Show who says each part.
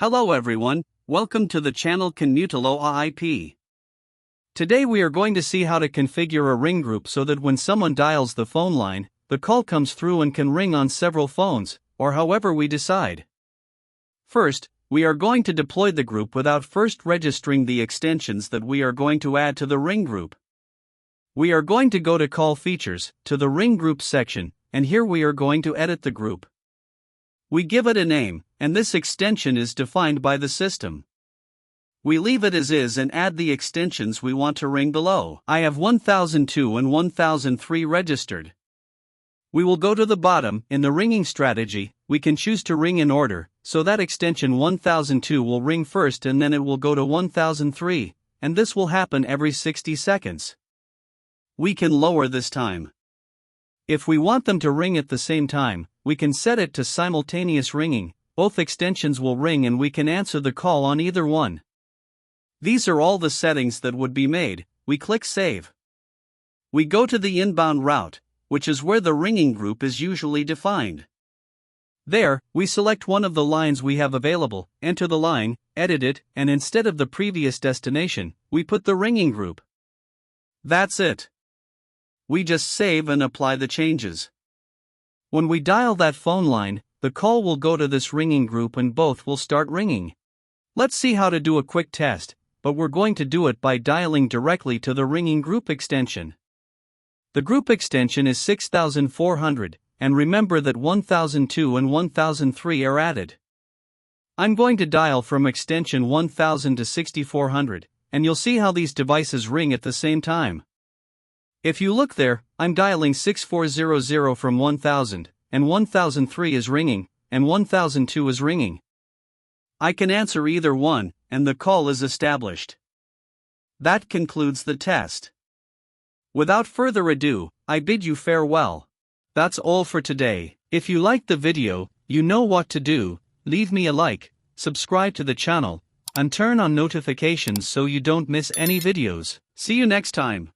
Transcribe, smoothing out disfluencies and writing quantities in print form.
Speaker 1: Hello everyone, welcome to the channel Canutalo IP. Today we are going to see how to configure a ring group so that when someone dials the phone line, the call comes through and can ring on several phones, or however we decide. First, we are going to deploy the group without first registering the extensions that we are going to add to the ring group. We are going to go to Call Features, to the Ring Group section, and here we are going to edit the group. We give it a name, and this extension is defined by the system. We leave it as is and add the extensions we want to ring below. I have 1002 and 1003 registered. We will go to the bottom. In the ringing strategy, we can choose to ring in order, so that extension 1002 will ring first and then it will go to 1003, and this will happen every 60 seconds. We can lower this time. If we want them to ring at the same time, we can set it to simultaneous ringing. Both extensions will ring and we can answer the call on either one. These are all the settings that would be made. We click Save. We go to the inbound route, which is where the ringing group is usually defined. There, we select one of the lines we have available, enter the line, edit it, and instead of the previous destination, we put the ringing group. That's it. We just save and apply the changes. When we dial that phone line, the call will go to this ringing group and both will start ringing. Let's see how to do a quick test, but we're going to do it by dialing directly to the ringing group extension. The group extension is 6400, and remember that 1002 and 1003 are added. I'm going to dial from extension 1000 to 6400, and you'll see how these devices ring at the same time. If you look there, I'm dialing 6400 from 1000, and 1003 is ringing, and 1002 is ringing. I can answer either one, and the call is established. That concludes the test. Without further ado, I bid you farewell. That's all for today. If you liked the video, you know what to do. Leave me a like, subscribe to the channel, and turn on notifications so you don't miss any videos. See you next time.